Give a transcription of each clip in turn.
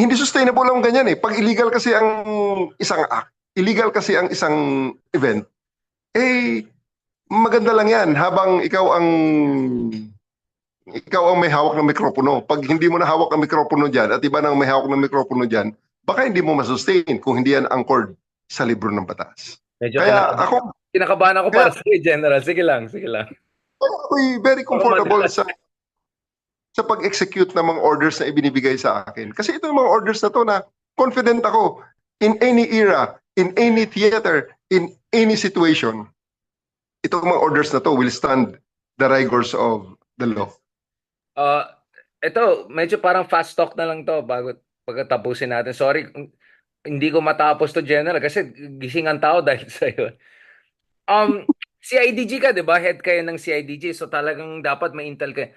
Hindi sustainable ang ganyan eh. Pag illegal kasi ang isang act, illegal kasi ang isang event, eh maganda lang yan habang ikaw ang may hawak ng mikropono. Pag hindi mo na hawak ng mikropono dyan at iba nang may hawak ng mikropono dyan, baka hindi mo masustain kung hindi yan anchored sa libro ng batas. Medyo Kaya ako, kinakabahan ako kaya para sa General. Sige lang, sige lang. ako'y very Ako comfortable madalas. sa pag-execute ng mga orders na ibinibigay sa akin. Kasi ito yung mga orders na to na confident ako in any era, in any theater, in any situation. Itong mga orders na to will stand the rigors of the law. Ito, medyo parang fast talk na lang to bago pagkatapusin natin. Sorry, hindi ko matapos to, General, kasi gising ang tao dahil sa'yo. Um, CIDG ka, di ba? Head kayo ng CIDG, so talagang dapat may intel ka.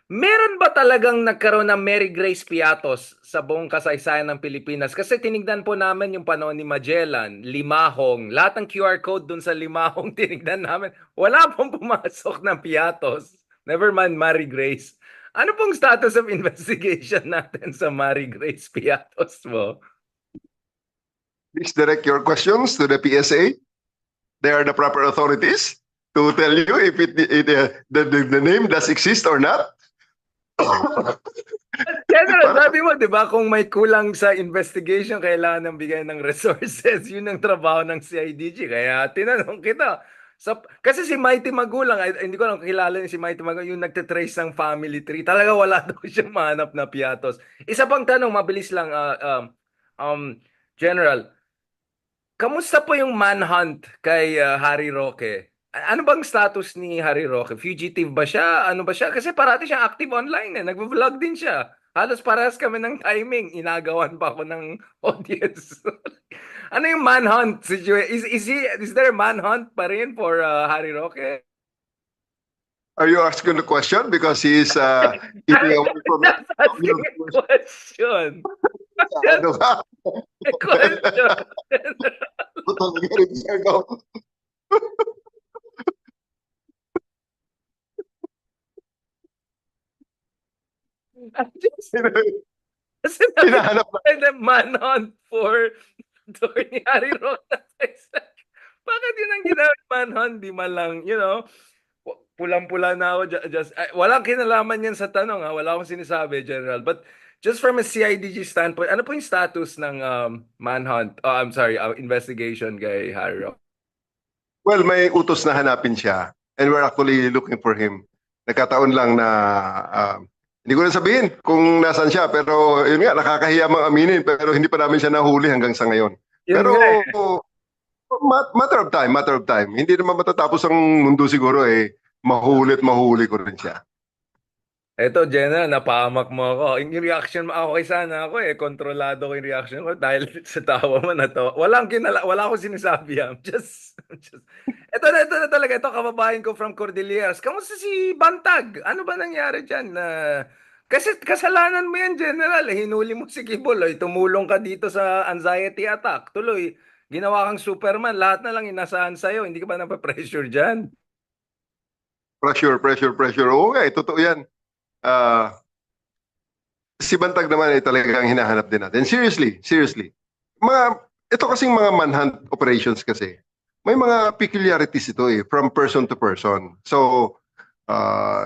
Meron ba talagang nagkaroon ng Mary Grace Piatos sa buong kasaysayan ng Pilipinas? Kasi tinignan po namin yung panahon ni Magellan, Limahong, lahat ng QR code dun sa Limahong tinignan namin. Wala pong pumasok ng Piatos. Never mind Mary Grace. Ano pong status of investigation natin sa Mary Grace Piatos mo? Please direct your questions to the PSA. They are the proper authorities to tell you if the name does exist or not. General, sabi mo, di ba, kung may kulang sa investigation, kailangan ng bigyan ng resources. Yun ang trabaho ng CIDG. Kaya tinanong kita. Kasi si Mighty Magulang, hindi ko lang kilala si Mighty Magulang, yung nagtitrace ng family tree. Talaga wala daw siyang mahanap na piatos. Isa pang tanong, mabilis lang, um, General. Kamusta po yung manhunt kay Harry Roque? Ano bang status ni Harry Roque? Fugitive ba siya? Ano ba siya? Kasi parati siyang active online eh. Nagvo-vlog din siya. Halos parehas kami ng timing. Inagawan pa ako ng audience. Ano yung manhunt situation? Is there a manhunt pa rin for Harry Roque? Are you asking the question because he is eating away from Just asking your a question. ano Just ka? a question. Talaga rin siya, no? I'm just Kasi Hinahanap na. nakita the manhunt for Attorney Harry Roque. Bakit yun ang ginawang manhunt? Di man lang, pulang-pula na ako. Walang kinalaman yan sa tanong, ha? Wala akong sinasabi, General. But just from a CIDG standpoint, ano po yung status ng manhunt? Oh, I'm sorry, investigation kay Harry Roque? Well, may utos na hanapin siya and we're actually looking for him. Nagkataon lang na hindi ko na sabihin kung nasan siya pero yun nga, nakakahiya mang aminin pero hindi pa namin siya nahuli hanggang sa ngayon. Yun Pero nga eh. matter of time, matter of time. Hindi naman matatapos ang mundo siguro eh. Mahuli ko rin siya. Eto, Jenna, napahamak mo ako. Yung reaction mo ako kay sana ako eh. Kontrolado ko yung reaction ko dahil sa tawa mo na to. Wala akong sinasabi. Ito na talaga. Ito, kababayan ko from Cordilleras. Kamusta si Bantag? Ano ba nangyari dyan? Kasi kasalanan mo yan, General. Hinuli mo si Kibuloy. Tumulong ka dito sa anxiety attack. Tuloy, ginawa kang Superman. Lahat na lang inasahan sa'yo. Hindi ka ba napapressure dyan? Pressure. Oo nga, totoo yan. Si Bantag naman ay talagang hinahanap din natin. Seriously. Ito kasing mga manhunt operations kasi, may mga peculiarities ito eh, from person to person. So,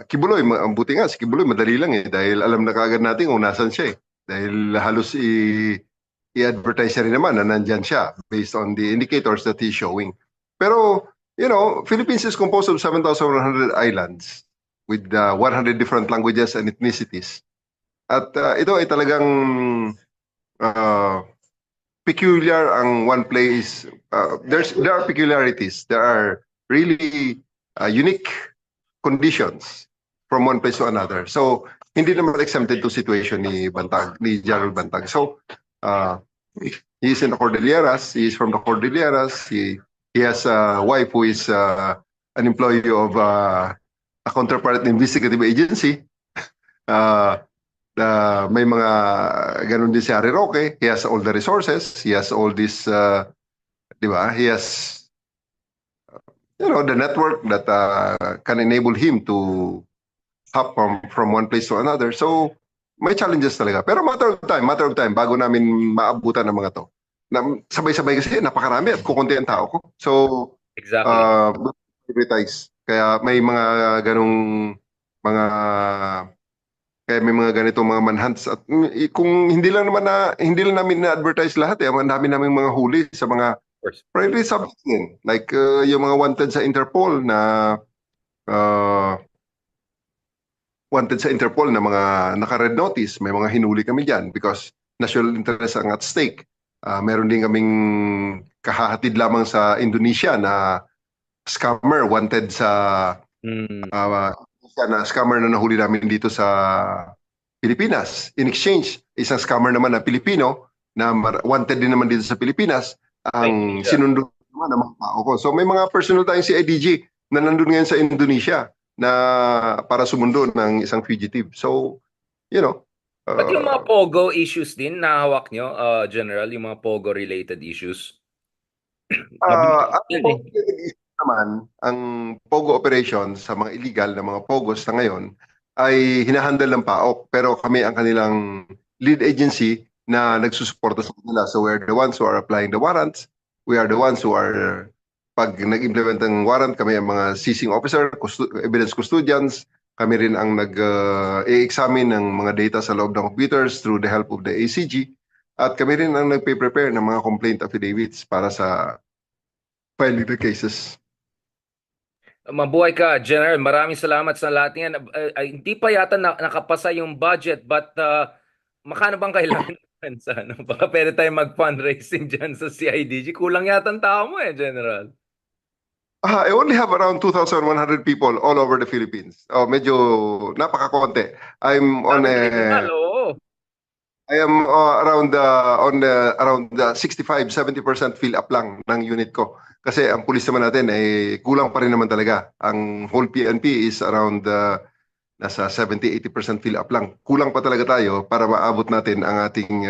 Kibuloy, ang buti nga, si Kibuloy madali lang eh, dahil alam na kaagad natin kung nasan siya eh. Dahil halos i-advertise niya rin naman na nandyan siya based on the indicators that he's showing. Pero, Philippines is composed of 7,100 islands with 100 different languages and ethnicities. At ito ay talagang peculiar ang one place. There are peculiarities. There are really unique conditions from one place to another. So, hindi naman exempted to situation ni General Bantag. So, he is in the Cordilleras. He is from the Cordilleras. He has a wife who is an employee of a counterpart investigative agency. May mga ganun din si Harry Roque. He has all the resources. He has all this, di ba? He has, the network that can enable him to hop from one place to another. So, may challenges talaga. Pero matter of time, bago namin maabutan ng mga to. Na, sabay-sabay kasi, napakarami at kukunti ang tao ko. So, Exactly. prioritize. Kaya may mga ganong mga kaya may mga ganito mga manhunts at kung hindi lang namin na-advertise lahat ang dami naming mga huli sa mga Of course. priority subjects din. Like yung mga wanted sa Interpol na uh, mga naka-red notice, may mga hinuli kami diyan because national interest ang at stake. Meron din kaming kahahatid lamang sa Indonesia na scammer wanted sa na scammer na nahuli namin dito sa Pilipinas. In exchange, isang scammer naman na Pilipino na wanted din naman dito sa Pilipinas ang sinundo naman ng mga tao ko. So may mga personal tayong CIDG na nandun ngayon sa Indonesia na para sumundo ng isang fugitive. So, you know. But yung mga POGO issues din, nahawak nyo, General, yung mga POGO-related issues? Ang POGO operation sa mga illegal na mga POGOs na ngayon ay hinahandle ng PAOK pero kami ang kanilang lead agency na nagsusuporta sa kanila. So we're the ones who are applying the warrants. We are the ones who are pag nag-implement ng warrant, kami ang mga seizing officer, evidence custodians, kami rin ang nag-i-examine ng mga data sa loob ng computers through the help of the ACG at kami rin ang nagpe-prepare ng mga complaint affidavits para sa filing the cases. Mabuhay ka, General. Maraming salamat sa lahat yan. Hindi pa yata nakapasa yung budget, but makano bang kailangan sa ano? Baka pwede tayo mag-fundraising dyan sa CIDG. Kulang yata ang tao mo General. I only have around 2,100 people all over the Philippines. Medyo napakakonti. I'm on I am around around 65-70% fill up lang ng unit ko. Kasi ang pulis naman natin ay kulang pa rin naman talaga. Ang whole PNP is around nasa 70-80% fill up lang. Kulang pa talaga tayo para maabot natin ang ating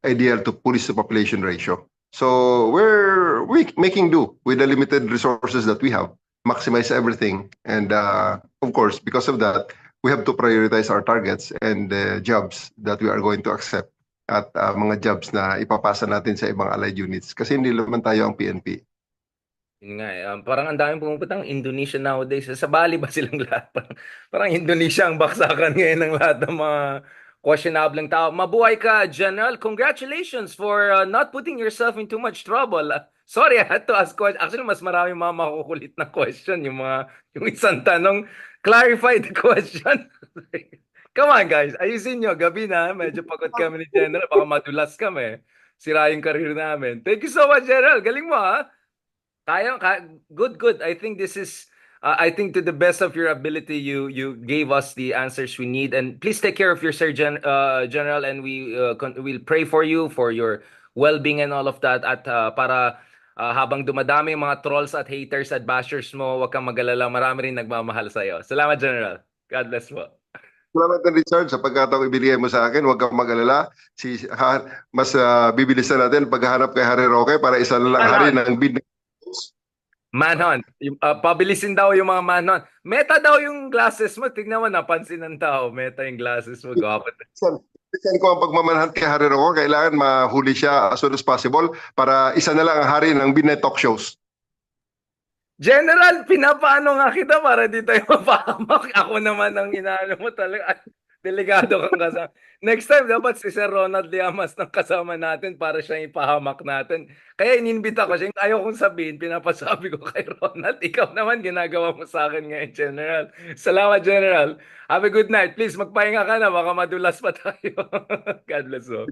ideal to police to population ratio. So we're making do with the limited resources that we have, maximize everything, and of course, because of that, we have to prioritize our targets and jobs that we are going to accept at mga jobs na ipapasa natin sa ibang allied units kasi hindi naman tayo ang PNP. Yun nga parang ang daming pumupuntang Indonesia nowadays. Sa Bali ba silang lahat? Parang Indonesia ang baksakan ngayon ng lahat ng mga questionable tao. Mabuhay ka, General. Congratulations for not putting yourself in too much trouble. Sorry, I had to ask question. Actually, mas marami mga makukulit na question. Yung isang tanong, clarify the question. Come on, guys. Ayusin nyo. Gabi na. Medyo pagod kami ni General. Baka madulas kami. Sira yung career namin. Thank you so much, General. Galing mo, ha? Good. I think this is I think to the best of your ability you gave us the answers we need, and please take care of your surgeon General, and we'll pray for you for your well-being and all of that at para habang dumadami yung mga trolls at haters at bashers mo, wag kang mag-alala, marami rin nagmamahal sa iyo. Salamat, General. God bless po. Salamat na Richard sa pagkataong ibigay mo sa akin. Huwag kang mag-alala. Mas bibilisan natin paghahanap kay Harry Roque para isa na lang hari ng bid. Manhunt. Pabilisin daw yung mga manhunt. Meta daw yung glasses mo. Tignan mo, napansin ng tao. Meta yung glasses mo. Gwapo. Bilisan ko ang pagmamanhunt kay Harry Roque. Kailangan mahuli siya as soon as possible para isa na lang ang hari ng midnight talk shows. General, pinapaano nga kita para di tayo mapahamak. Ako naman ang inaano mo talaga. Delikado kang kasama. Next time, dapat si Sir Ronald Llamas ng kasama natin para siyang ipahamak natin. Kaya ininbita ko siya. Ayaw kong sabihin, pinapasabi ko kay Ronald. Ikaw naman, ginagawa mo sa akin ngayon, General. Salamat, General. Have a good night. Please, magpahinga ka na. Baka madulas pa tayo. God bless you.